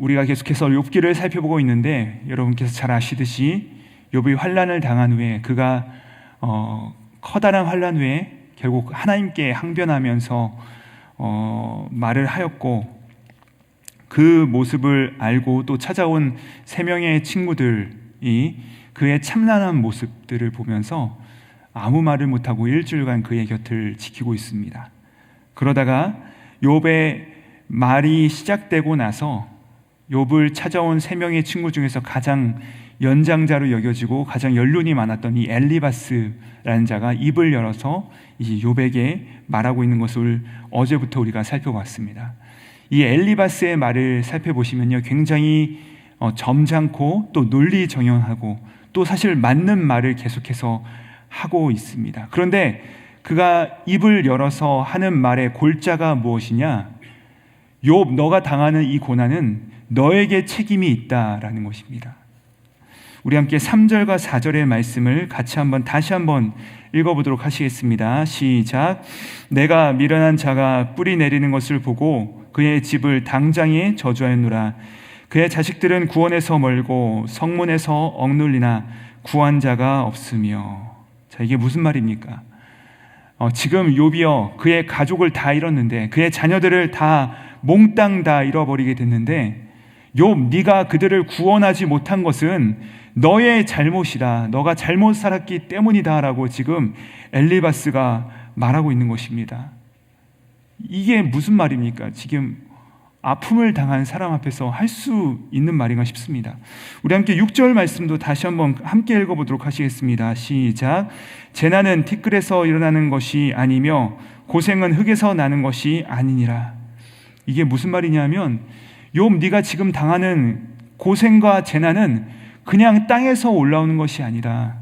우리가 계속해서 욥기를 살펴보고 있는데 여러분께서 잘 아시듯이 욥이 환난을 당한 후에 그가 커다란 환난 후에 결국 하나님께 항변하면서 말을 하였고, 그 모습을 알고 또 찾아온 3명의 친구들이 그의 참난한 모습들을 보면서 아무 말을 못하고 일주일간 그의 곁을 지키고 있습니다. 그러다가 욥의 말이 시작되고 나서 욥을 찾아온 3명의 친구 중에서 가장 연장자로 여겨지고 가장 연륜이 많았던 이 엘리바스라는 자가 입을 열어서 이 욥에게 말하고 있는 것을 어제부터 우리가 살펴봤습니다. 이 엘리바스의 말을 살펴보시면요, 굉장히 점잖고 또 논리정연하고 또 사실 맞는 말을 계속해서 하고 있습니다. 그런데 그가 입을 열어서 하는 말의 골자가 무엇이냐? 욥, 너가 당하는 이 고난은 너에게 책임이 있다라는 것입니다. 우리 함께 3절과 4절의 말씀을 같이 다시 한번 읽어보도록 하시겠습니다. 시작. 내가 미련한 자가 뿌리 내리는 것을 보고 그의 집을 당장에 저주하였노라. 그의 자식들은 구원에서 멀고 성문에서 억눌리나 구한 자가 없으며. 자, 이게 무슨 말입니까? 지금 욥이요, 그의 가족을 다 잃었는데, 그의 자녀들을 다 몽땅 다 잃어버리게 됐는데, 욥, 네가 그들을 구원하지 못한 것은 너의 잘못이다. 너가 잘못 살았기 때문이다 라고 지금 엘리바스가 말하고 있는 것입니다. 이게 무슨 말입니까? 지금 아픔을 당한 사람 앞에서 할 수 있는 말인가 싶습니다. 우리 함께 6절 말씀도 다시 한번 함께 읽어보도록 하시겠습니다. 시작. 재난은 티끌에서 일어나는 것이 아니며 고생은 흙에서 나는 것이 아니니라. 이게 무슨 말이냐면, 욥, 네가 지금 당하는 고생과 재난은 그냥 땅에서 올라오는 것이 아니라,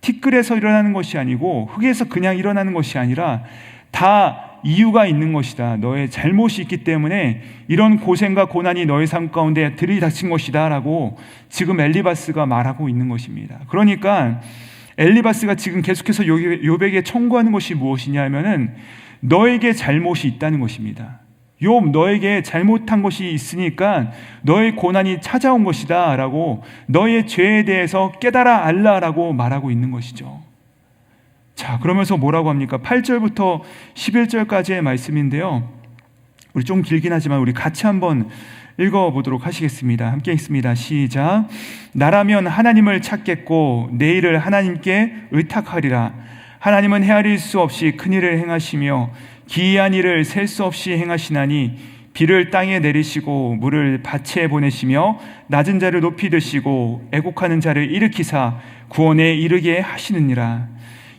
티끌에서 일어나는 것이 아니고 흙에서 그냥 일어나는 것이 아니라 다 이유가 있는 것이다. 너의 잘못이 있기 때문에 이런 고생과 고난이 너의 삶 가운데 들이닥친 것이다 라고 지금 엘리바스가 말하고 있는 것입니다. 그러니까 엘리바스가 지금 계속해서 욥에게 청구하는 것이 무엇이냐 하면은 너에게 잘못이 있다는 것입니다. 욥, 너에게 잘못한 것이 있으니까 너의 고난이 찾아온 것이다 라고, 너의 죄에 대해서 깨달아 알라라고 말하고 있는 것이죠. 자, 그러면서 뭐라고 합니까? 8절부터 11절까지의 말씀인데요, 우리 좀 길긴 하지만 우리 같이 한번 읽어보도록 하시겠습니다. 함께 읽습니다. 시작. 나라면 하나님을 찾겠고 내 일을 하나님께 의탁하리라. 하나님은 헤아릴 수 없이 큰 일을 행하시며 기이한 일을 셀 수 없이 행하시나니 비를 땅에 내리시고 물을 밭에 보내시며 낮은 자를 높이 드시고 애곡하는 자를 일으키사 구원에 이르게 하시느니라.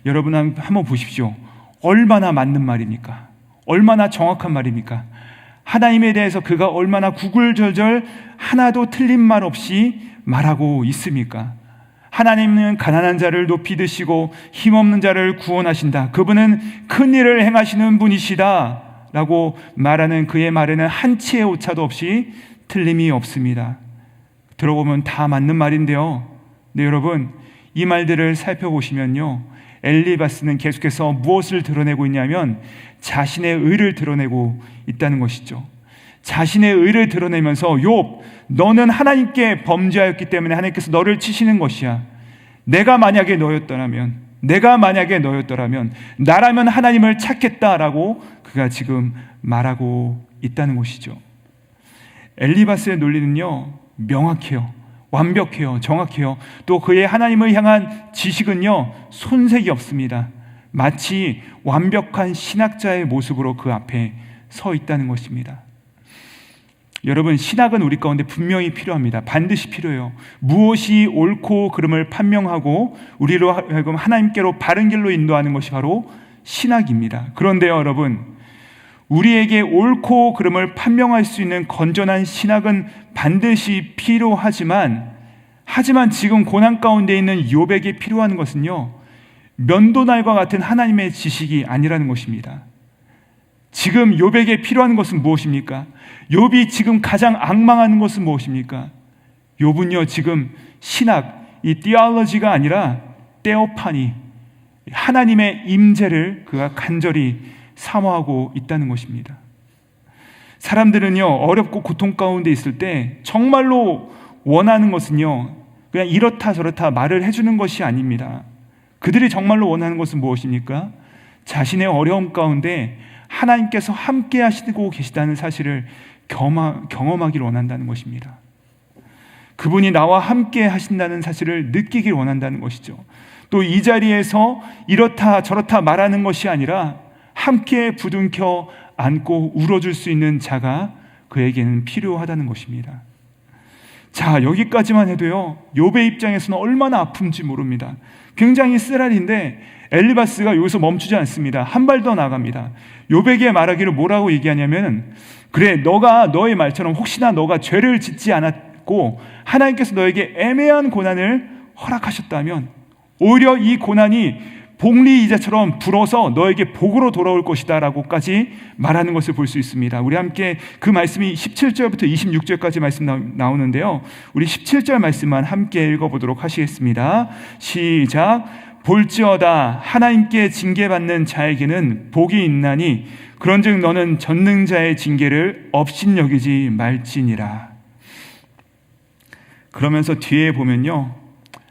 여러분 한번 보십시오. 얼마나 맞는 말입니까? 얼마나 정확한 말입니까? 하나님에 대해서 그가 얼마나 구굴절절 하나도 틀린 말 없이 말하고 있습니까? 하나님은 가난한 자를 높이 드시고 힘없는 자를 구원하신다. 그분은 큰 일을 행하시는 분이시다 라고 말하는 그의 말에는 한치의 오차도 없이 틀림이 없습니다. 들어보면 다 맞는 말인데요, 네, 여러분, 이 말들을 살펴보시면요, 엘리바스는 계속해서 무엇을 드러내고 있냐면 자신의 의를 드러내고 있다는 것이죠. 자신의 의를 드러내면서 욥, 너는 하나님께 범죄하였기 때문에 하나님께서 너를 치시는 것이야. 내가 만약에 너였더라면 나라면 하나님을 찾겠다라고 그가 지금 말하고 있다는 것이죠. 엘리바스의 논리는요, 명확해요. 완벽해요. 정확해요. 또 그의 하나님을 향한 지식은요, 손색이 없습니다. 마치 완벽한 신학자의 모습으로 그 앞에 서 있다는 것입니다. 여러분, 신학은 우리 가운데 분명히 필요합니다. 반드시 필요해요. 무엇이 옳고 그름을 판명하고 우리로 하여금 하나님께로 바른 길로 인도하는 것이 바로 신학입니다. 그런데요, 여러분, 우리에게 옳고 그름을 판명할 수 있는 건전한 신학은 반드시 필요하지만 지금 고난 가운데 있는 욥에게 필요한 것은요, 면도날과 같은 하나님의 지식이 아니라는 것입니다. 지금 욥에게 필요한 것은 무엇입니까? 욥이 지금 가장 앙망하는 것은 무엇입니까? 욥은요, 지금 신학, 이 theology가 아니라 테오파니, 하나님의 임재를 그가 간절히 사모하고 있다는 것입니다. 사람들은요, 어렵고 고통 가운데 있을 때 정말로 원하는 것은요, 그냥 이렇다 저렇다 말을 해주는 것이 아닙니다. 그들이 정말로 원하는 것은 무엇입니까? 자신의 어려움 가운데 하나님께서 함께 하시고 계시다는 사실을 경험하기를 원한다는 것입니다. 그분이 나와 함께 하신다는 사실을 느끼길 원한다는 것이죠. 또 이 자리에서 이렇다 저렇다 말하는 것이 아니라 함께 부둥켜 안고 울어줄 수 있는 자가 그에게는 필요하다는 것입니다. 자, 여기까지만 해도요, 욥의 입장에서는 얼마나 아픈지 모릅니다. 굉장히 쓰라린데 엘리바스가 여기서 멈추지 않습니다. 한 발 더 나갑니다. 욥에게 말하기를 뭐라고 얘기하냐면, 그래, 너가 너의 말처럼 혹시나 너가 죄를 짓지 않았고 하나님께서 너에게 애매한 고난을 허락하셨다면 오히려 이 고난이 복리이자처럼 불어서 너에게 복으로 돌아올 것이다 라고까지 말하는 것을 볼 수 있습니다. 우리 함께 그 말씀이 17절부터 26절까지 말씀 나오는데요, 우리 17절 말씀만 함께 읽어보도록 하시겠습니다. 시작. 볼지어다 하나님께 징계받는 자에게는 복이 있나니 그런즉 너는 전능자의 징계를 업신여기지 말지니라. 그러면서 뒤에 보면요,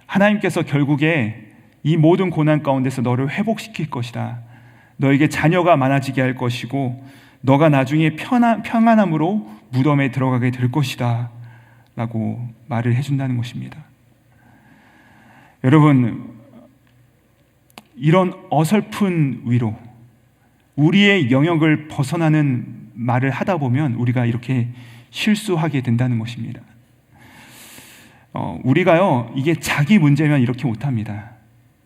하나님께서 결국에 이 모든 고난 가운데서 너를 회복시킬 것이다. 너에게 자녀가 많아지게 할 것이고 너가 나중에 평안함으로 무덤에 들어가게 될 것이다 라고 말을 해준다는 것입니다. 여러분, 이런 어설픈 위로, 우리의 영역을 벗어나는 말을 하다 보면 우리가 이렇게 실수하게 된다는 것입니다. 우리가요, 이게 자기 문제면 이렇게 못합니다.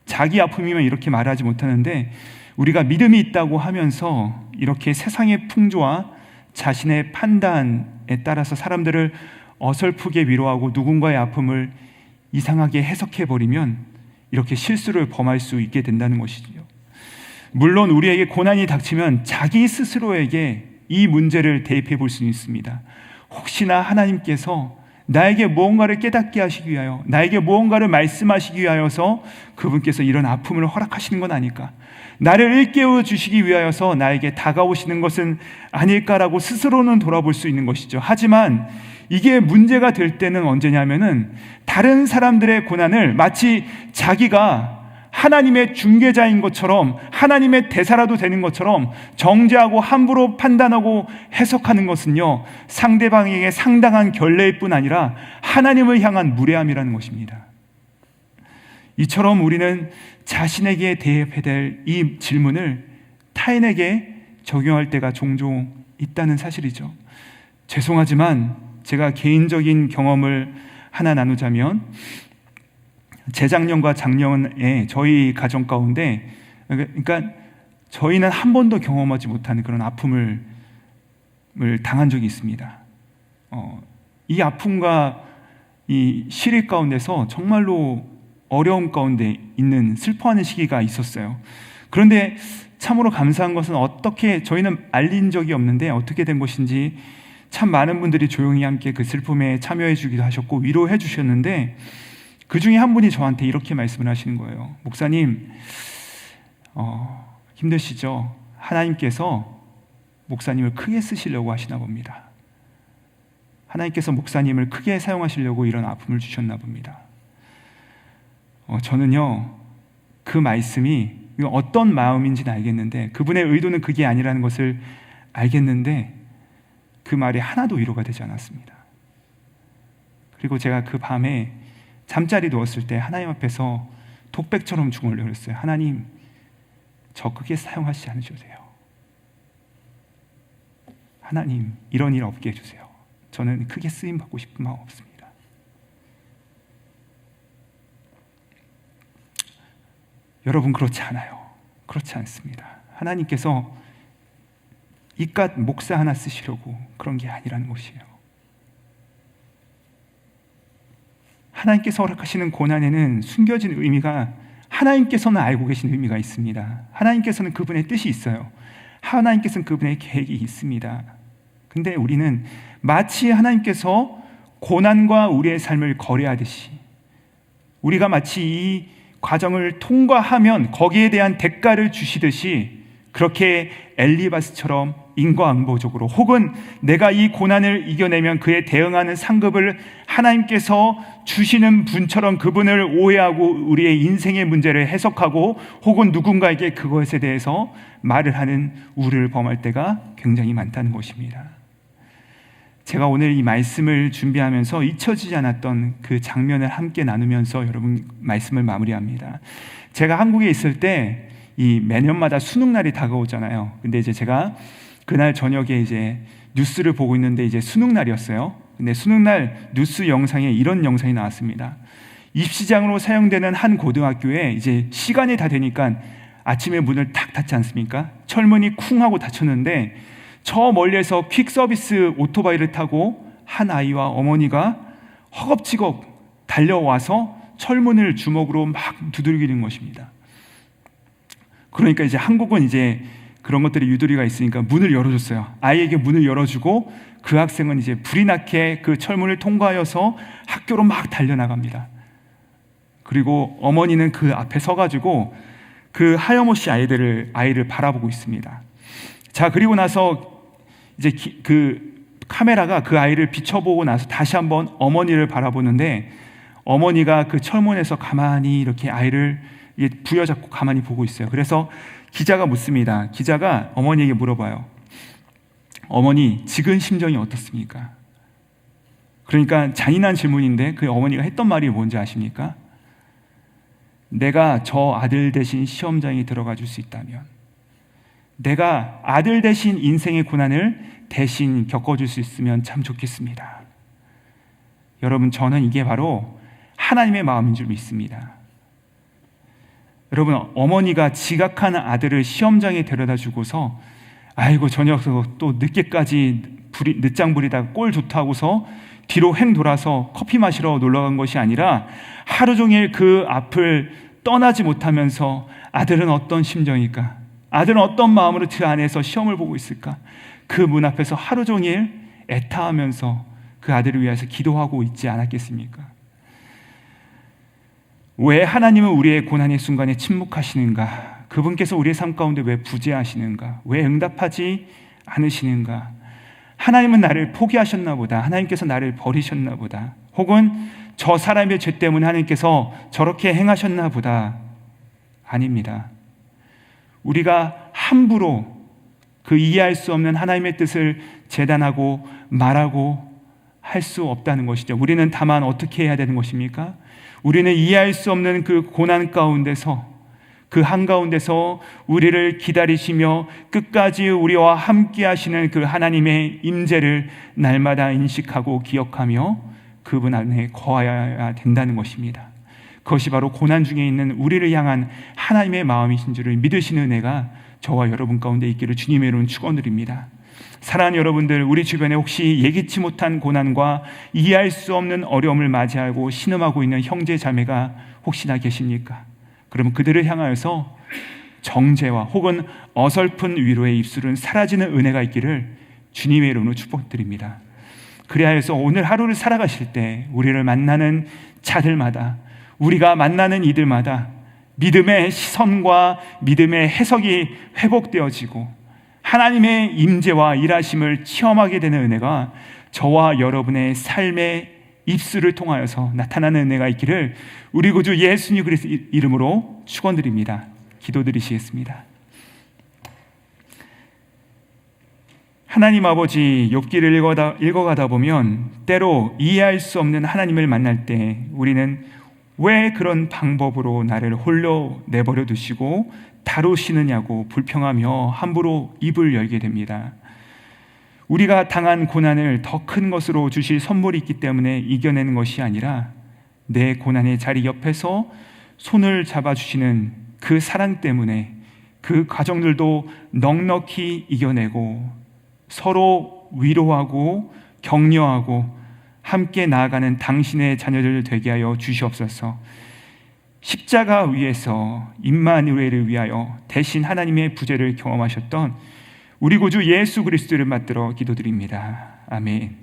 자기 아픔이면 이렇게 말하지 못하는데, 우리가 믿음이 있다고 하면서 이렇게 세상의 풍조와 자신의 판단에 따라서 사람들을 어설프게 위로하고 누군가의 아픔을 이상하게 해석해버리면 이렇게 실수를 범할 수 있게 된다는 것이죠. 물론 우리에게 고난이 닥치면 자기 스스로에게 이 문제를 대입해 볼 수 있습니다. 혹시나 하나님께서 나에게 무언가를 깨닫게 하시기 위하여, 나에게 무언가를 말씀하시기 위하여서 그분께서 이런 아픔을 허락하시는 건 아닐까? 나를 일깨워 주시기 위하여서 나에게 다가오시는 것은 아닐까라고 스스로는 돌아볼 수 있는 것이죠. 하지만 이게 문제가 될 때는 언제냐면은 다른 사람들의 고난을 마치 자기가 하나님의 중개자인 것처럼, 하나님의 대사라도 되는 것처럼 정죄하고 함부로 판단하고 해석하는 것은요, 상대방에게 상당한 결례일 뿐 아니라 하나님을 향한 무례함이라는 것입니다. 이처럼 우리는 자신에게 대입해야 될 이 질문을 타인에게 적용할 때가 종종 있다는 사실이죠. 죄송하지만 제가 개인적인 경험을 하나 나누자면, 재작년과 작년에 저희 가정 가운데, 그러니까 저희는 한 번도 경험하지 못하는 그런 아픔을 당한 적이 있습니다. 이 아픔과 이 시리 가운데서 정말로 어려움 가운데 있는 슬퍼하는 시기가 있었어요. 그런데 참으로 감사한 것은 어떻게, 저희는 알린 적이 없는데 어떻게 된 것인지 참 많은 분들이 조용히 함께 그 슬픔에 참여해 주기도 하셨고 위로해 주셨는데, 그 중에 한 분이 저한테 이렇게 말씀을 하시는 거예요. 목사님, 힘드시죠? 하나님께서 목사님을 크게 쓰시려고 하시나 봅니다. 하나님께서 목사님을 크게 사용하시려고 이런 아픔을 주셨나 봅니다. 저는요, 그 말씀이 어떤 마음인지는 알겠는데, 그분의 의도는 그게 아니라는 것을 알겠는데, 그 말이 하나도 위로가 되지 않았습니다. 그리고 제가 그 밤에 잠자리 누웠을 때 하나님 앞에서 독백처럼 중얼려 그랬어요. 하나님, 저 크게 사용하시지 않으셔도 돼요. 하나님, 이런 일 없게 해주세요. 저는 크게 쓰임받고 싶은 마음 없습니다. 여러분, 그렇지 않아요. 그렇지 않습니다. 하나님께서 이깟 목사 하나 쓰시려고 그런 게 아니라는 것이에요. 하나님께서 허락하시는 고난에는 숨겨진 의미가, 하나님께서는 알고 계신 의미가 있습니다. 하나님께서는 그분의 뜻이 있어요. 하나님께서는 그분의 계획이 있습니다. 근데 우리는 마치 하나님께서 고난과 우리의 삶을 거래하듯이, 우리가 마치 이 과정을 통과하면 거기에 대한 대가를 주시듯이 그렇게 엘리바스처럼 인과응보적으로, 혹은 내가 이 고난을 이겨내면 그에 대응하는 상급을 하나님께서 주시는 분처럼 그분을 오해하고 우리의 인생의 문제를 해석하고 혹은 누군가에게 그것에 대해서 말을 하는 우를 범할 때가 굉장히 많다는 것입니다. 제가 오늘 이 말씀을 준비하면서 잊혀지지 않았던 그 장면을 함께 나누면서 여러분 말씀을 마무리합니다. 제가 한국에 있을 때 이 매년마다 수능날이 다가오잖아요. 근데 이제 제가 그날 저녁에 이제 뉴스를 보고 있는데 이제 수능날이었어요. 근데 수능날 뉴스 영상에 이런 영상이 나왔습니다. 입시장으로 사용되는 한 고등학교에 이제 시간이 다 되니까 아침에 문을 탁 닫지 않습니까? 철문이 쿵 하고 닫혔는데 저 멀리에서 퀵 서비스 오토바이를 타고 한 아이와 어머니가 허겁지겁 달려와서 철문을 주먹으로 막 두들기는 것입니다. 그러니까 이제 한국은 이제 그런 것들이 유도리가 있으니까 문을 열어줬어요. 아이에게 문을 열어주고 그 학생은 이제 불이 나게 그 철문을 통과하여서 학교로 막 달려나갑니다. 그리고 어머니는 그 앞에 서가지고 그 하염없이 아이를 바라보고 있습니다. 자, 그리고 나서 이제 그 카메라가 그 아이를 비춰보고 나서 다시 한번 어머니를 바라보는데 어머니가 그 철문에서 가만히 이렇게 아이를 부여잡고 가만히 보고 있어요. 그래서 기자가 묻습니다. 기자가 어머니에게 물어봐요. 어머니, 지금 심정이 어떻습니까? 그러니까 잔인한 질문인데 그 어머니가 했던 말이 뭔지 아십니까? 내가 저 아들 대신 시험장에 들어가 줄 수 있다면, 내가 아들 대신 인생의 고난을 대신 겪어줄 수 있으면 참 좋겠습니다. 여러분, 저는 이게 바로 하나님의 마음인 줄 믿습니다. 여러분, 어머니가 지각한 아들을 시험장에 데려다 주고서 아이고 저 녀석 또 늦게까지 늦장 부리다가 꼴 좋다 하고서 뒤로 횡 돌아서 커피 마시러 놀러간 것이 아니라 하루 종일 그 앞을 떠나지 못하면서 아들은 어떤 심정일까? 아들은 어떤 마음으로 그 안에서 시험을 보고 있을까? 그 문 앞에서 하루 종일 애타하면서 그 아들을 위해서 기도하고 있지 않았겠습니까? 왜 하나님은 우리의 고난의 순간에 침묵하시는가? 그분께서 우리의 삶 가운데 왜 부재하시는가? 왜 응답하지 않으시는가? 하나님은 나를 포기하셨나 보다. 하나님께서 나를 버리셨나 보다. 혹은 저 사람의 죄 때문에 하나님께서 저렇게 행하셨나 보다. 아닙니다. 우리가 함부로 그 이해할 수 없는 하나님의 뜻을 재단하고 말하고 할 수 없다는 것이죠. 우리는 다만 어떻게 해야 되는 것입니까? 우리는 이해할 수 없는 그 고난 가운데서, 그 한가운데서 우리를 기다리시며 끝까지 우리와 함께 하시는 그 하나님의 임재를 날마다 인식하고 기억하며 그분 안에 거하여야 된다는 것입니다. 그것이 바로 고난 중에 있는 우리를 향한 하나님의 마음이신 줄을 믿으시는 은혜가 저와 여러분 가운데 있기를 주님의 이름으로 축원드립니다. 사랑하는 여러분들, 우리 주변에 혹시 예기치 못한 고난과 이해할 수 없는 어려움을 맞이하고 신음하고 있는 형제 자매가 혹시나 계십니까? 그러면 그들을 향하여서 정죄와 혹은 어설픈 위로의 입술은 사라지는 은혜가 있기를 주님의 이름으로 축복드립니다. 그리하여서 오늘 하루를 살아가실 때 우리를 만나는 자들마다, 우리가 만나는 이들마다 믿음의 시선과 믿음의 해석이 회복되어지고 하나님의 임재와 일하심을 체험하게 되는 은혜가 저와 여러분의 삶의 입술을 통하여서 나타나는 은혜가 있기를 우리 구주 예수님 그리스도 이름으로 축원드립니다. 기도드리시겠습니다. 하나님 아버지, 욥기를 읽어가다 보면 때로 이해할 수 없는 하나님을 만날 때 우리는 왜 그런 방법으로 나를 홀로 내버려 두시고 다루시느냐고 불평하며 함부로 입을 열게 됩니다. 우리가 당한 고난을 더 큰 것으로 주실 선물이 있기 때문에 이겨내는 것이 아니라 내 고난의 자리 옆에서 손을 잡아주시는 그 사랑 때문에 그 과정들도 넉넉히 이겨내고 서로 위로하고 격려하고 함께 나아가는 당신의 자녀들 되게 하여 주시옵소서. 십자가 위에서 임마누엘을 위하여 대신 하나님의 부재를 경험하셨던 우리 구주 예수 그리스도를 받들어 기도드립니다. 아멘.